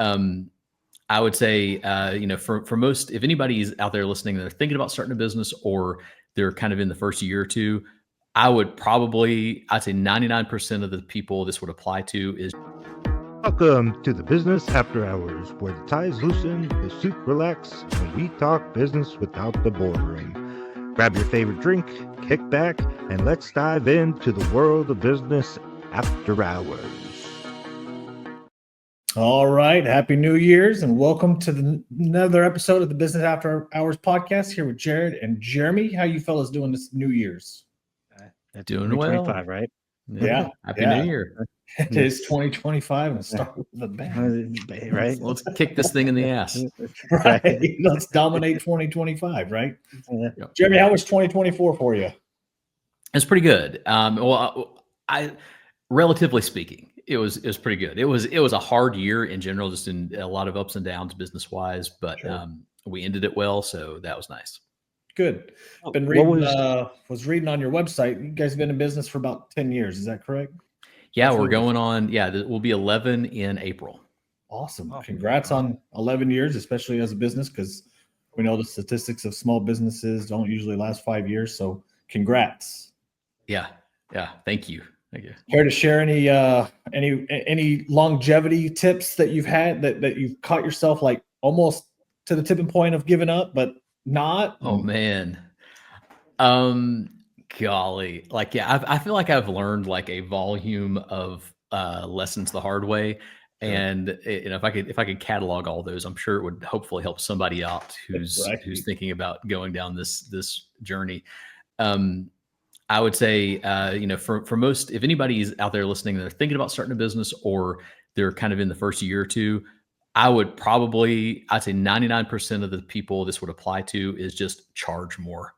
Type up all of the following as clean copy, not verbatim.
Um, I would say, for most, if anybody's out there listening, they're thinking about starting a business or they're kind of in the first year or two, I'd say 99% of the people this would apply to is Welcome to the Business After Hours, where the ties loosen, the suit relax, and we talk business without the boardroom. Grab your favorite drink, kick back, and let's dive into the world of business after hours. All right. Happy New Year's and welcome to another episode of the Business After Hours podcast here with Jared and Jeremy. How you fellas doing this New Year's? Doing well, right? Yeah. Happy New Year. It is 2025 and start with a bang. Right? Let's kick this thing in the ass. Right. Let's dominate 2025, right? Yeah. Jeremy, how was 2024 for you? It's pretty good. I relatively speaking, it was pretty good. It was a hard year in general, just in a lot of ups and downs business wise, but Sure. We ended it well, so that was nice. Good. Been reading, was reading on your website. You guys have been in business for about 10 years. Is that correct? Yeah, we're going on. Yeah, we'll be 11 in April. Awesome. Congrats on 11 years, especially as a business, because we know the statistics of small businesses don't usually last 5 years. So congrats. Yeah. Thank you. Care to share any longevity tips that you've had that you've caught yourself like almost to the tipping point of giving up, but not? Oh man. Golly. I feel like I've learned like a volume of lessons the hard way. Sure. And if I could catalog all those, I'm sure it would hopefully help somebody out who's thinking about going down this journey. I would say, for most, if anybody's out there listening, they're thinking about starting a business or they're kind of in the first year or two, I'd say 99% of the people this would apply to is just charge more.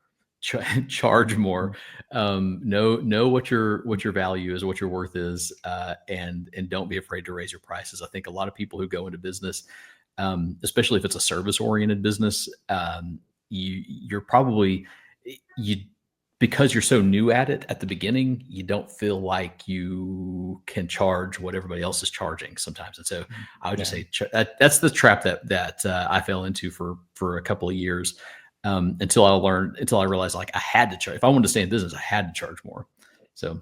Charge more. Know what your value is, what your worth is, and don't be afraid to raise your prices. I think a lot of people who go into business, especially if it's a service oriented business, because you're so new at it at the beginning, you don't feel like you can charge what everybody else is charging sometimes. And so I would just say that's the trap that I fell into for a couple of years. Until I realized like I had to charge. If I wanted to stay in business, I had to charge more. So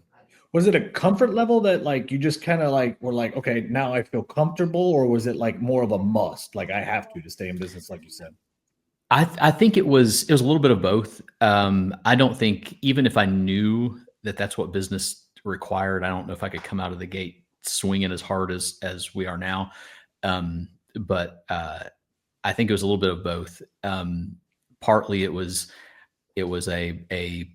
was it a comfort level that like you just kind of like were like, okay, now I feel comfortable, or was it like more of a must? Like I have to stay in business, like you said? I think it was a little bit of both. I don't think even if I knew that that's what business required, I don't know if I could come out of the gate swinging as hard as we are now. But I think it was a little bit of both. Partly it was a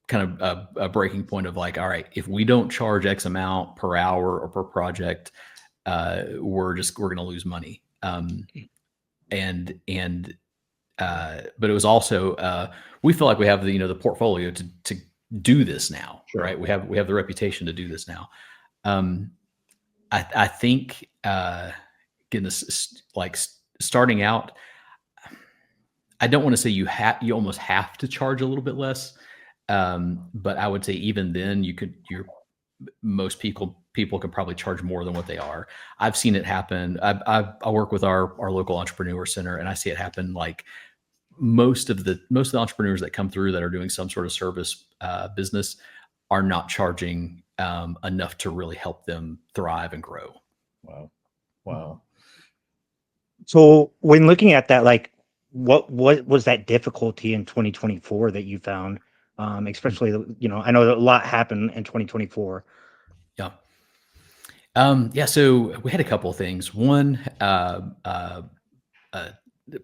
kind of a breaking point of like, all right, if we don't charge X amount per hour or per project, we're going to lose money. But it was also we feel like we have the portfolio to do this now. Sure. Right? We have the reputation to do this now. I think getting this like starting out, I don't want to say you almost have to charge a little bit less, but I would say even then most people can probably charge more than what they are. I've seen it happen. I work with our local entrepreneur center, and I see it happen. Like most of the entrepreneurs that come through that are doing some sort of service business are not charging enough to really help them thrive and grow. Wow. So when looking at that, like what was that difficulty in 2024 that you found? Especially, I know that a lot happened in 2024. Yeah. So we had a couple of things. One,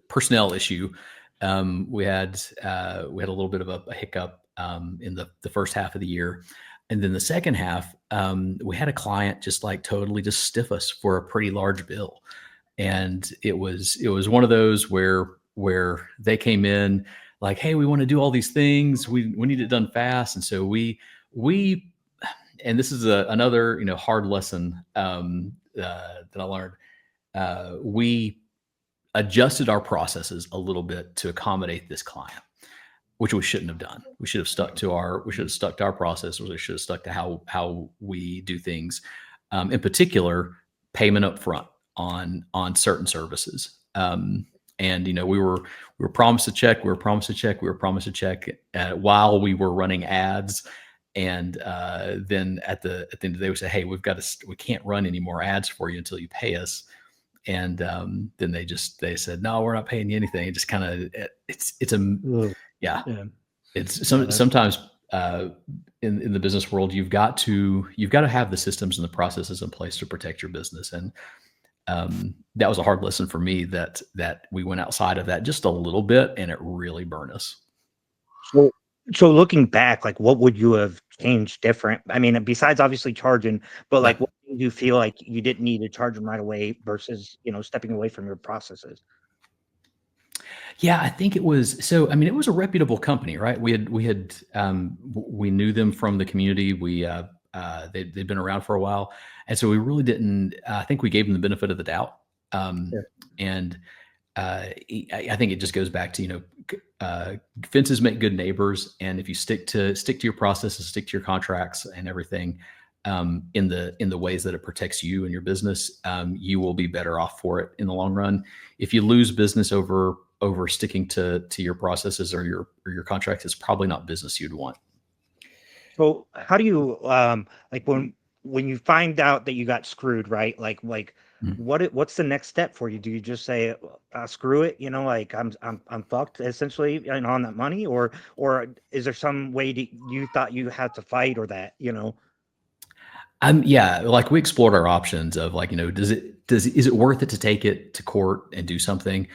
personnel issue. We had a little bit of a hiccup in the first half of the year, and then the second half, we had a client just like totally just stiff us for a pretty large bill, and it was one of those where they came in like, hey, we want to do all these things, we need it done fast, and so we and this is another hard lesson that I learned. We adjusted our processes a little bit to accommodate this client, which we shouldn't have done. We should have stuck to our process. We should have stuck to how we do things. In particular, payment up front. on certain services. And we were promised a check, we were promised a check, we were promised a check while we were running ads. And then at the end of the day, we said, "Hey, we can't run any more ads for you until you pay us." And then they said, "No, we're not paying you anything." It just kind of yeah. It's sometimes in the business world, you've got to have the systems and the processes in place to protect your business. And that was a hard lesson for me, that we went outside of that just a little bit, and it really burned us. So looking back, like, what would you have changed different? I mean, besides obviously charging, but like, what do you feel like you didn't need to charge them right away versus, stepping away from your processes? Yeah, I think it was, so, I mean, it was a reputable company, right? We knew them from the community. They'd been around for a while. And so we really didn't, I think we gave them the benefit of the doubt. And I think it just goes back to, fences make good neighbors. And if you stick to your processes, stick to your contracts and everything, in the ways that it protects you and your business, you will be better off for it in the long run. If you lose business over sticking to your processes or your contracts, it's probably not business you'd want. So how do you like when you find out that you got screwed, right? Like what's the next step for you? Do you just say screw it, like I'm fucked essentially, on that money, or is there some way you thought you had to fight, or that, Yeah, like, we explored our options of, like, is it worth it to take it to court and do something?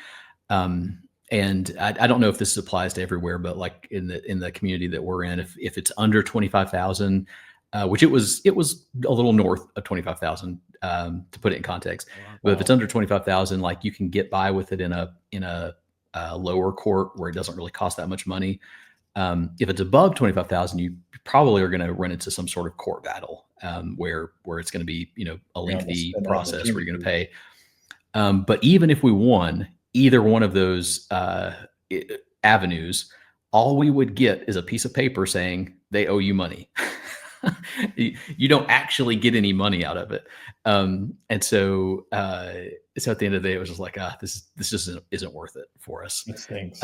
And I don't know if this applies to everywhere, but like in the community that we're in, if it's under 25,000, which it was a little north of 25,000, to put it in context. Wow. But if it's under 25,000, like, you can get by with it in a lower court where it doesn't really cost that much money. If it's above 25,000, you probably are going to run into some sort of court battle, where it's going to be, a lengthy process where you're going to pay. But even if we won either one of those avenues, all we would get is a piece of paper saying they owe you money. You don't actually get any money out of it. And so at the end of the day, it was just like, this just isn't worth it for us. It stinks.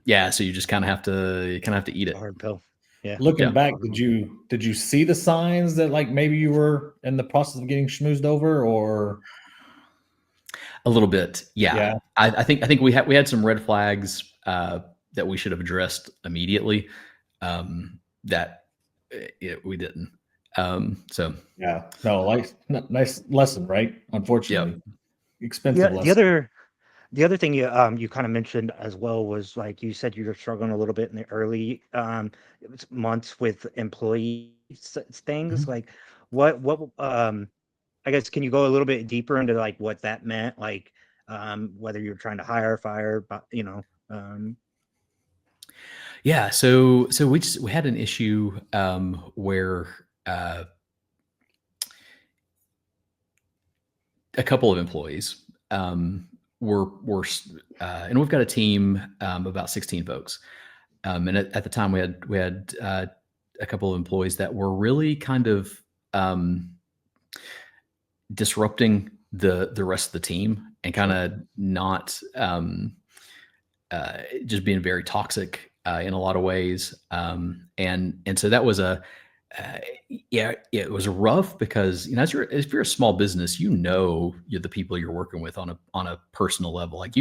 Yeah. So you just kind of have to eat it. Hard pill. Yeah. Looking back, did you see the signs that, like, maybe you were in the process of getting schmoozed over, or? A little bit. Yeah. I think we had some red flags that we should have addressed immediately, that we didn't. So yeah, no, like, nice lesson, right? Unfortunately, expensive lesson. The other thing you kind of mentioned as well was, like, you said you were struggling a little bit in the early months with employee things. Mm-hmm. Like, what I guess, can you go a little bit deeper into, like, what that meant? Like, whether you're trying to hire, fire, but Yeah. So we had an issue where a couple of employees were and we've got a team of about 16 folks. And at the time we had a couple of employees that were really kind of disrupting the rest of the team, and kind of not just being very toxic in a lot of ways. And so that was it was rough, because, if you're a small business, you're the people you're working with on a personal level. Like,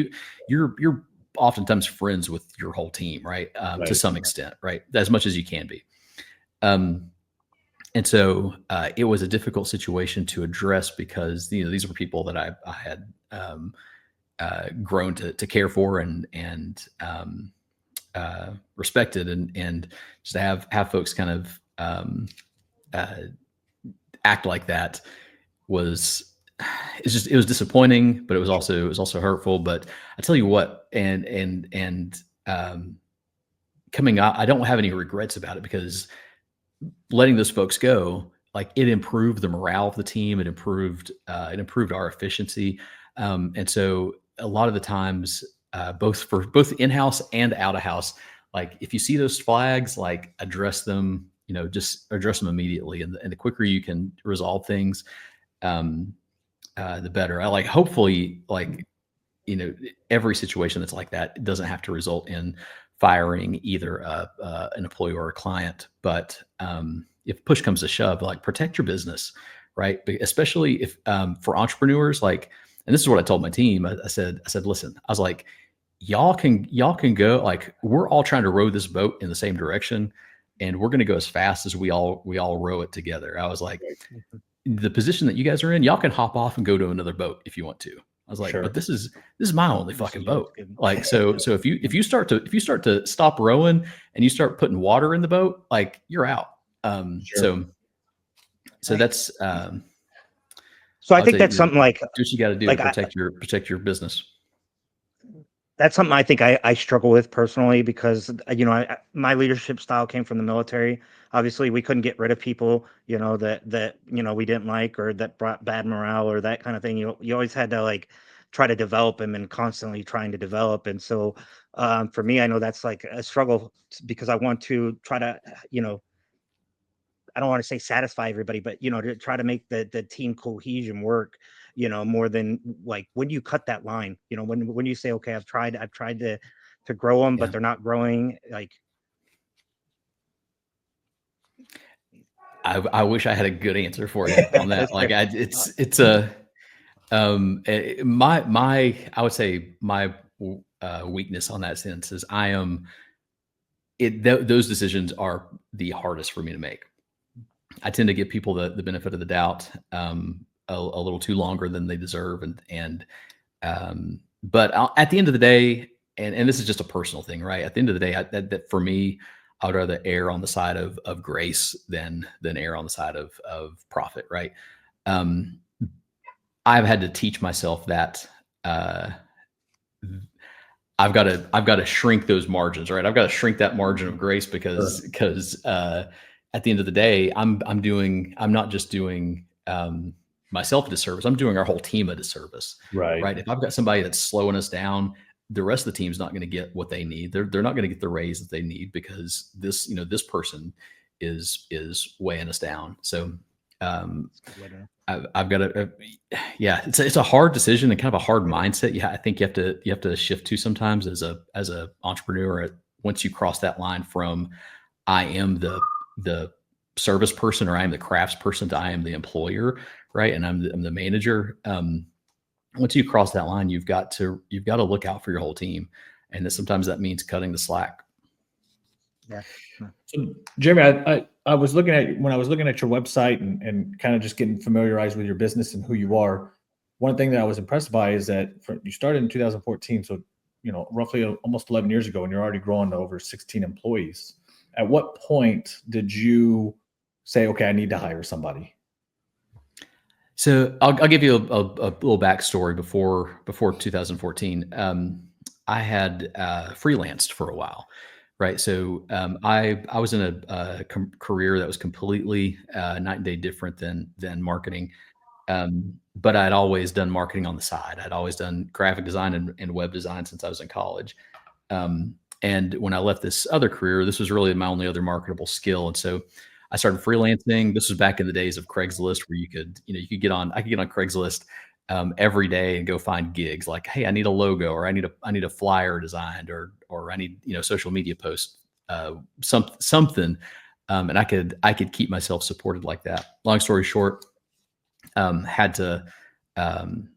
you're oftentimes friends with your whole team, right? To some extent, right? As much as you can be. And so it was a difficult situation to address, because these were people that I had grown to care for and respected, and just to have folks kind of act like that was disappointing, but it was also hurtful. But I tell you what, and coming out, I don't have any regrets about it, because letting those folks go, like, it improved the morale of the team. It improved our efficiency. And so a lot of the times, both in-house and out of house, like, if you see those flags, like, address them, just address them immediately. And the quicker you can resolve things, the better. I like, hopefully, like, every situation that's like that doesn't have to result in firing either an employee or a client. But if push comes to shove, like, protect your business, right? Especially if for entrepreneurs, like, and this is what I told my team. I said, listen, I was like, y'all can go, like, we're all trying to row this boat in the same direction, and we're going to go as fast as we all row it together. I was like, the position that you guys are in, y'all can hop off and go to another boat if you want to. I was like, but Sure. this is my only This fucking is yours. boat. Good. Like, so if you start to stop rowing and you start putting water in the boat, like, you're out. Sure. So that's So I I would think say, that's something like do what you got to do to like I, protect your business. that's something I think I struggle with personally because my leadership style came from the military. Obviously, we couldn't get rid of people, that we didn't like or that brought bad morale or that kind of thing. You always had to like try to develop them and constantly trying to develop. And so for me, I know that's like a struggle because I want to try to I don't want to say satisfy everybody, but to try to make the team cohesion work, more than like when you cut that line, when you say, okay, I've tried to grow them, but Yeah. they're not growing. Like, I wish I had a good answer for you on that. that's Like, fair. it's a my I would say my weakness on that sense is those decisions are the hardest for me to make. I tend to give people the benefit of the doubt a little too longer than they deserve, but at the end of the day, and this is just a personal thing, right? At the end of the day, that for me, I would rather err on the side of grace than err on the side of profit, right? Um, I've had to teach myself that uh, I've got to shrink those margins, right? I've got to shrink that margin of grace Sure. because at the end of the day, I'm not just doing myself a disservice. I'm doing our whole team a disservice, Right. right? If I've got somebody that's slowing us down, the rest of the team's not going to get what they need. They're not going to get the raise that they need because this person is weighing us down. So um, That's a good way to. I've got to, yeah, it's a hard decision and kind of a hard mindset. Yeah, I think you have to shift to sometimes as a entrepreneur. Once you cross that line from I am the service person or I am the crafts person to I am the employer, right? And I'm the manager. Once you cross that line, you've got to look out for your whole team, and sometimes that means cutting the slack. Yeah. So, Jeremy, I was looking at when I was looking at your website and kind of just getting familiarized with your business and who you are. One thing that I was impressed by is that you started in 2014, so roughly almost 11 years ago, and you're already growing to over 16 employees. At what point did you say, okay, I need to hire somebody? So I'll give you a little backstory before 2014. I had freelanced for a while, right? So I was in a career that was completely night and day different than marketing. But I'd always done marketing on the side. I'd always done graphic design and web design since I was in college. And when I left this other career, this was really my only other marketable skill. And so I started freelancing. This was back in the days of Craigslist, where I could get on Craigslist every day and go find gigs. Like, hey, I need a logo, or I need a flyer designed, or I need social media post, something, and I could keep myself supported like that. Long story short, had to um,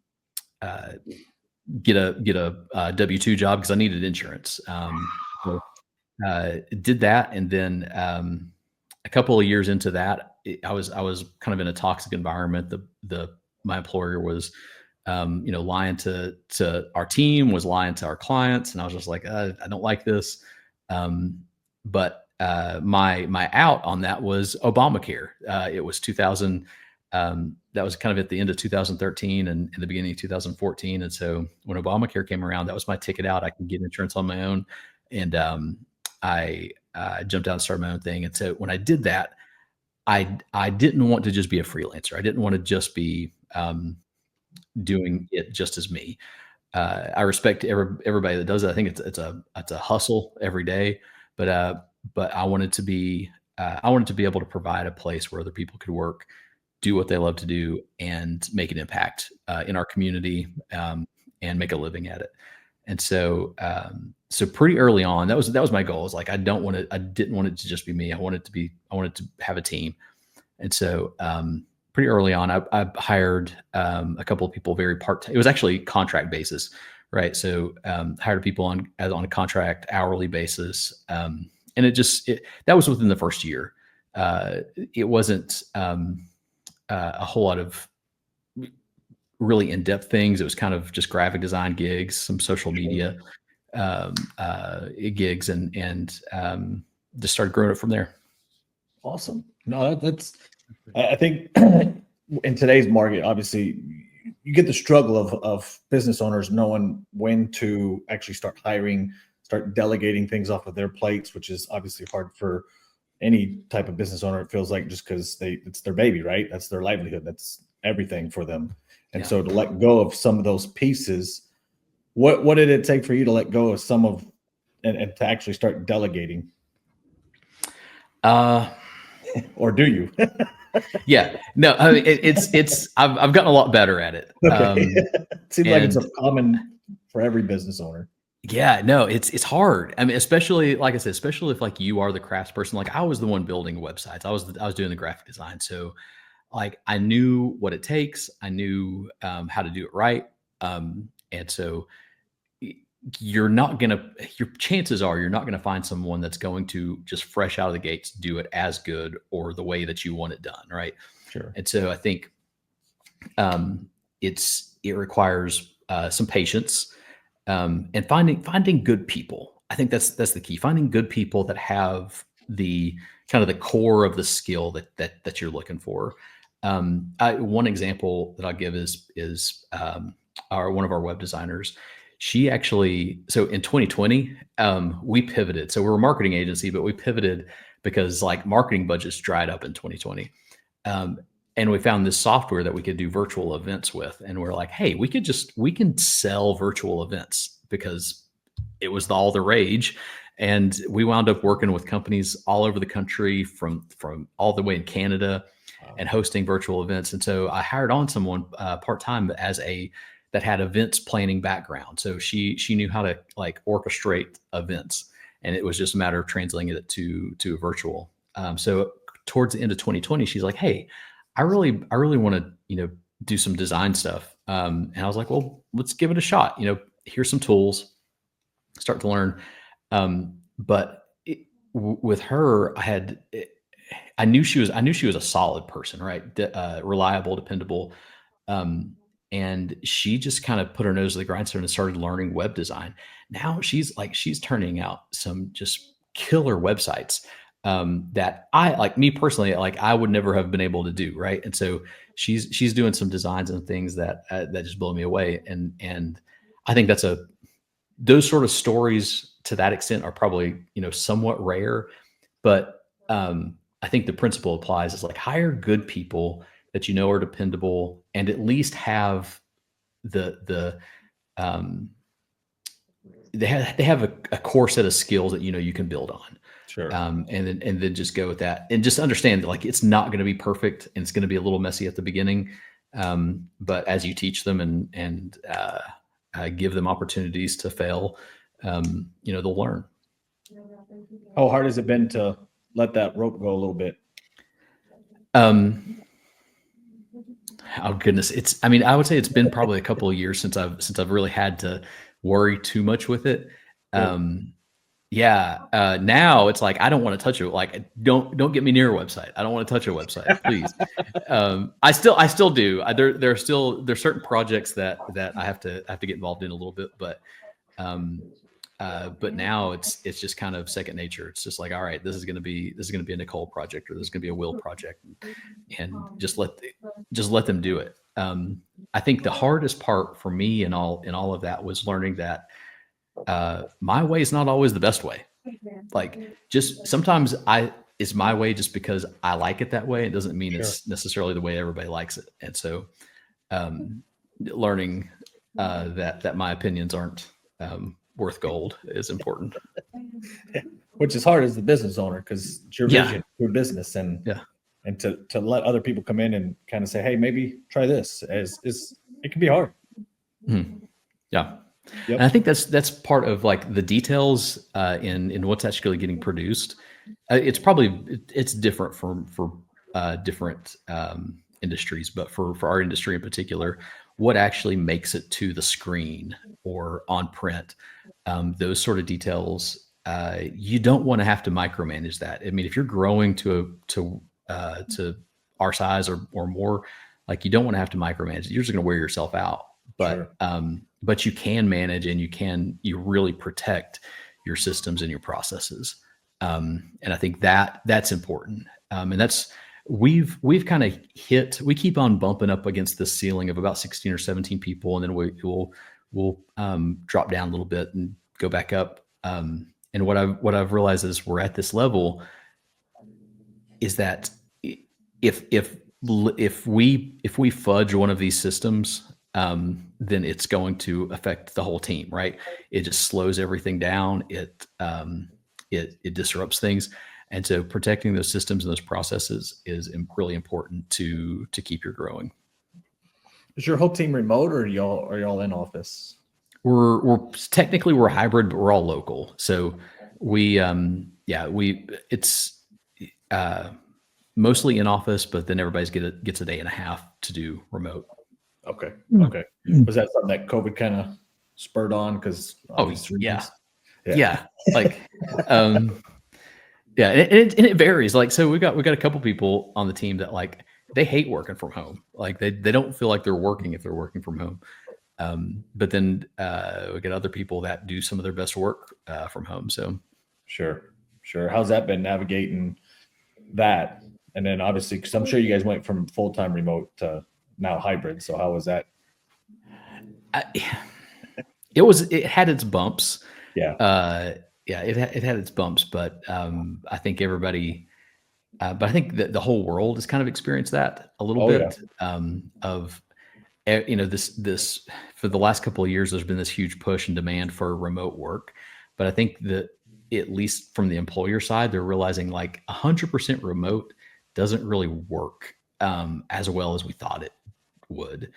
uh, get a W-2 job because I needed insurance. So, did that, and then a couple of years into that, I was kind of in a toxic environment. My employer was lying to our team, was lying to our clients, and I was just like, I don't like this. But my out on that was Obamacare. It was 2000. That was kind of at the end of 2013 and in the beginning of 2014. And so when Obamacare came around, that was my ticket out. I could get insurance on my own, and I jumped out and started my own thing. And so when I did that, I didn't want to just be a freelancer. I didn't want to just be doing it just as me. I respect everybody that does it. I think it's a hustle every day, but I wanted to be able to provide a place where other people could work do what they love to do and make an impact in our community, and make a living at it. And so, so pretty early on, that was my goal. Is like, I didn't want it to just be me. I wanted to have a team. And so, pretty early on, I hired a couple of people very part-time. It was actually contract basis, right? So, hired people on a contract hourly basis. And that was within the first year. It wasn't a whole lot of really in-depth things. It was kind of just graphic design gigs, some social media gigs, and just started growing it from there. Awesome. No, I think in today's market, obviously you get the struggle of business owners knowing when to actually start hiring, start delegating things off of their plates, which is obviously hard for any type of business owner. It feels like, just because it's their baby, right? That's their livelihood. That's everything for them. And so to let go of some of those pieces, what did it take for you to let go of some of, and to actually start delegating? Or do you? Yeah, no, I mean, I've gotten a lot better at it. Okay. It seems like it's a common for every business owner. Yeah, no, it's hard. I mean, especially, like I said, especially if like you are the crafts person. Like, I was the one building websites. I was doing the graphic design. So like, I knew what it takes. I knew how to do it right. And so your chances are you're not going to find someone that's going to just fresh out of the gates do it as good or the way that you want it done, right? Sure. And so I think it requires some patience, and finding good people. I think that's the key. Finding good people that have the kind of the core of the skill that you're looking for. One example that I'll give is one of our web designers. She actually, so in 2020, we pivoted. So we're a marketing agency, but we pivoted because like marketing budgets dried up in 2020. And we found this software that we could do virtual events with. And we're like, hey, we can sell virtual events because it was all the rage. And we wound up working with companies all over the country, from all the way in Canada, and hosting virtual events. And so I hired on someone part-time that had events planning background. So she knew how to like orchestrate events, and it was just a matter of translating it to a virtual. So towards the end of 2020, she's like, hey, I really want to, do some design stuff. And I was like, well, let's give it a shot. Here's some tools, start to learn. But with her, I knew she was a solid person, right? Reliable, dependable. And she just kind of put her nose to the grindstone and started learning web design. Now she's turning out some just killer websites that me personally, I would never have been able to do. Right. And so she's doing some designs and things that just blow me away. And I think those sort of stories to that extent are probably, somewhat rare, but I think the principle applies. Is like, hire good people that are dependable, and at least have they have a core set of skills that you can build on. Sure. And then just go with that, and just understand that like it's not going to be perfect, and it's going to be a little messy at the beginning. But as you teach them and give them opportunities to fail, they'll learn. How hard has it been to let that rope go a little bit? Oh goodness. I would say it's been probably a couple of years since I've really had to worry too much with it. Now it's like, I don't want to touch it. Like, don't get me near a website. I don't want to touch a website, please. I still do. There's certain projects that I have to get involved in a little bit, but now it's just kind of second nature. It's just like, all right, this is going to be a Nicole project, or this is going to be a Will project, and just let them do it. I think the hardest part for me in all of that was learning that my way is not always the best way. Like, just sometimes it's my way just because I like it that way. It doesn't mean it's necessarily the way everybody likes it. And so learning that my opinions aren't worth gold is important. Which is hard as the business owner, because it's your vision, your business, and and to let other people come in and kind of say, hey, maybe try this, as is it can be hard. Mhm. Yeah. Yep. And I think that's part of like the details in what's actually getting produced. It's probably it's different for different industries, but for our industry in particular, what actually makes it to the screen or on print, those sort of details, you don't want to have to micromanage that. I mean, if you're growing to our size or more, like you don't want to have to micromanage it. You're just going to wear yourself out. Sure. But you can manage and you really protect your systems and your processes. And I think that's important. And that's we've kind of we keep on bumping up against this ceiling of about 16 or 17 people, and then we'll drop down a little bit and go back up. And what I've realized is we're at this level is that if we fudge one of these systems, then it's going to affect the whole team, right? It just slows everything down. It disrupts things, and so protecting those systems and those processes is really important to keep your growing. Is your whole team remote, or are y'all in office? We're technically we're hybrid, but we're all local. So we it's mostly in office, but then everybody's gets a day and a half to do remote. Okay. Okay. Was that something that COVID kind of spurred on? Because yeah. Like, yeah, and it varies. Like, so we got a couple people on the team that like they hate working from home. Like they don't feel like they're working if they're working from home. But then we get other people that do some of their best work from home. So sure. How's that been navigating that? And then obviously, because I'm sure you guys went from full-time remote to now hybrid. So how was that? It had its bumps. Yeah. It had its bumps, but I think everybody, but I think that the whole world has kind of experienced that a little bit. This for the last couple of years, there's been this huge push and demand for remote work, but I think that at least from the employer side, they're realizing like 100% remote doesn't really work as well as we thought it would.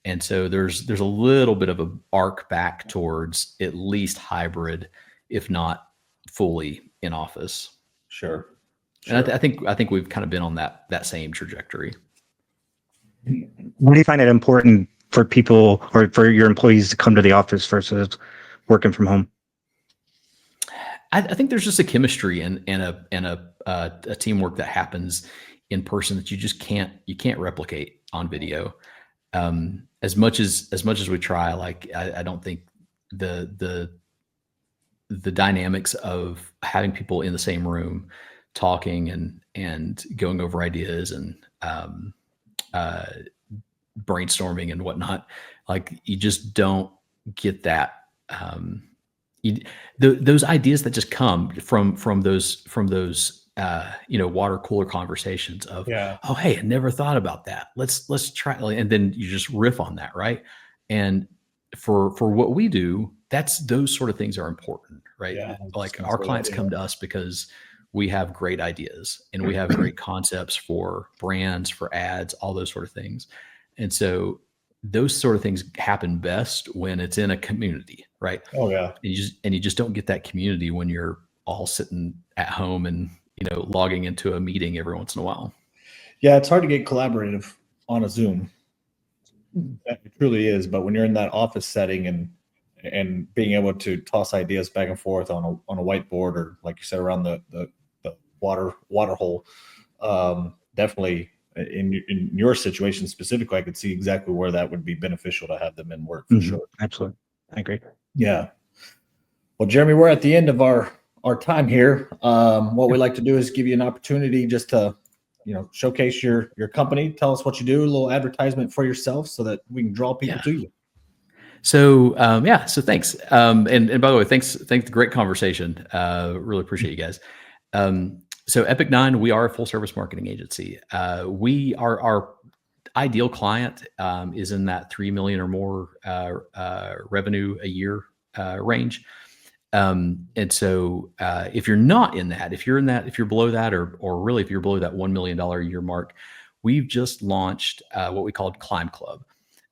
And so there's a little bit of a arc back towards at least hybrid, if not fully in office. Sure. And I think we've kind of been on that same trajectory. Why do you find it important for people or for your employees to come to the office versus working from home? I think there's just a chemistry and a teamwork that happens in person that you just can't replicate on video. As much as we try, like I don't think the dynamics of having people in the same room talking and going over ideas and brainstorming and whatnot, like you just don't get that. Those ideas that just come from those water cooler conversations of, oh, hey, I never thought about that. Let's try. And then you just riff on that. Right. And for what we do, those sort of things are important, right? Yeah, like our clients come to us because we have great ideas and we have great concepts for brands, for ads, all those sort of things. And so those sort of things happen best when it's in a community, right? Oh yeah. And you just don't get that community when you're all sitting at home and logging into a meeting every once in a while. Yeah, it's hard to get collaborative on a Zoom. It truly is. But when you're in that office setting and being able to toss ideas back and forth on a whiteboard, or like you said, around the water hole, definitely in your situation specifically, I could see exactly where that would be beneficial to have them in work for sure. Absolutely. I agree. Yeah. Well, Jeremy, we're at the end of our time here. What we like to do is give you an opportunity just to, showcase your company. Tell us what you do, a little advertisement for yourself so that we can draw people to you. So, so thanks. And by the way, thanks. Great conversation. Really appreciate you guys. So Epic 9, we are a full service marketing agency. Our ideal client is in that 3 million or more revenue a year range. And so if you're not in that, if you're below that, or really if you're below that $1 million a year mark, we've just launched what we called Climb Club.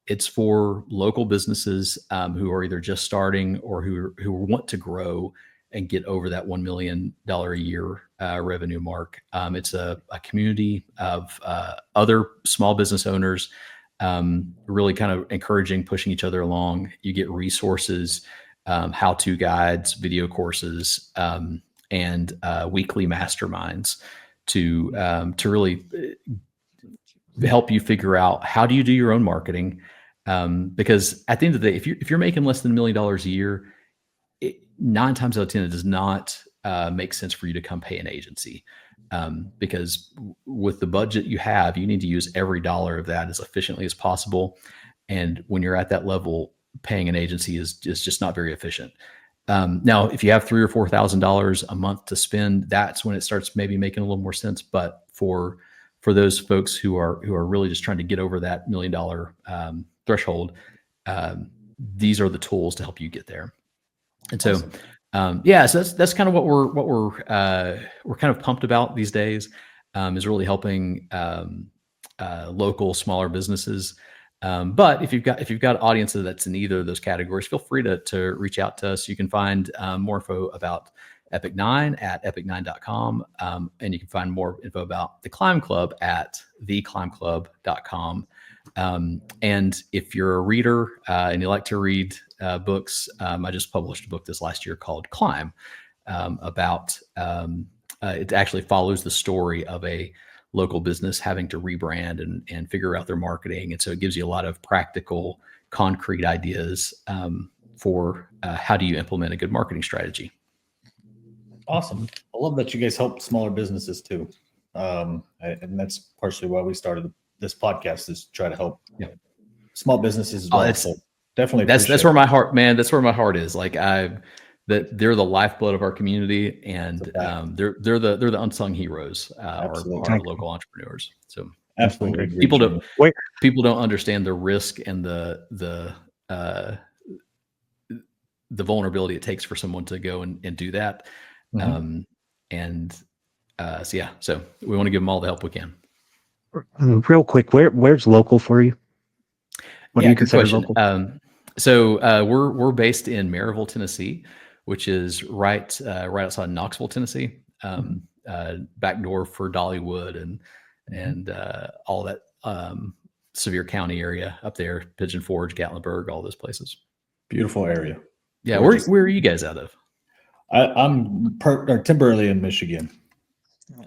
It's for local businesses who are either just starting or who want to grow and get over that $1 million a year revenue mark. It's a community of other small business owners, really kind of encouraging, pushing each other along. You get resources, how-to guides, video courses, and weekly masterminds to really help you figure out how do you do your own marketing. Because at the end of the day, if you're making less than $1 million a year, 9 times out of 10, it does not make sense for you to come pay an agency. Because with the budget you have, you need to use every dollar of that as efficiently as possible. And when you're at that level, paying an agency is just not very efficient. Now, if you have $3,000 or $4,000 a month to spend, that's when it starts maybe making a little more sense. But for those folks who are really just trying to get over that $1 million threshold, these are the tools to help you get there. And so, so that's kind of what we're kind of pumped about these days, is really helping local smaller businesses. But if you've got audiences that's in either of those categories, feel free to reach out to us. You can find more info about Epic 9 at epic9.com. And you can find more info about the Climb Club at theclimbclub.com. And if you're a reader and you like to read books, I just published a book this last year called Climb, about it actually follows the story of a local business having to rebrand and figure out their marketing. And so it gives you a lot of practical, concrete ideas for how do you implement a good marketing strategy. Awesome. I love that you guys help smaller businesses too. And that's partially why we started this podcast, is to try to help small businesses as well. So definitely that's where my heart, man, that's where my heart is. Like that they're the lifeblood of our community, and they're the unsung heroes, our local entrepreneurs. So absolutely, people don't understand the risk and the vulnerability it takes for someone to go and do that. So we want to give them all the help we can. Real quick, where's local for you? What do you consider local? So we're based in Maryville, Tennessee, which is right outside Knoxville, Tennessee. Back door for Dollywood and all that Sevier County area up there, Pigeon Forge, Gatlinburg, all those places. Beautiful area. Yeah, where are you guys out of? I'm temporarily in Michigan.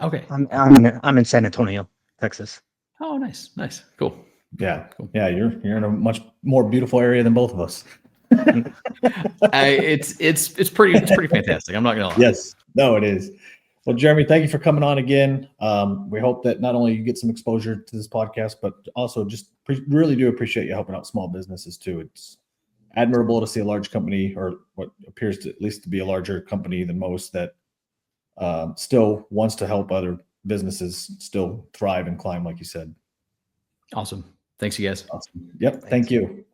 Okay, I'm in San Antonio, Texas. Oh, nice, cool. Yeah, cool. Yeah, you're in a much more beautiful area than both of us. It's pretty fantastic. I'm not gonna lie. Yes, no, it is. Well, Jeremy, thank you for coming on again. We hope that not only you get some exposure to this podcast, but also just really do appreciate you helping out small businesses too. It's admirable to see a large company, or what appears to at least to be a larger company than most, that still wants to help other businesses still thrive and climb, like you said. Awesome. Thanks, you guys. Awesome. Yep. Thank you.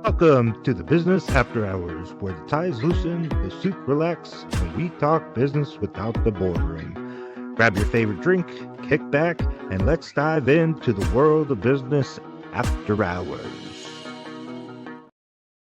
Welcome to the Business After Hours, where the ties loosen, the suit relax, and we talk business without the boardroom. Grab your favorite drink, kick back, and let's dive into the world of business after hours.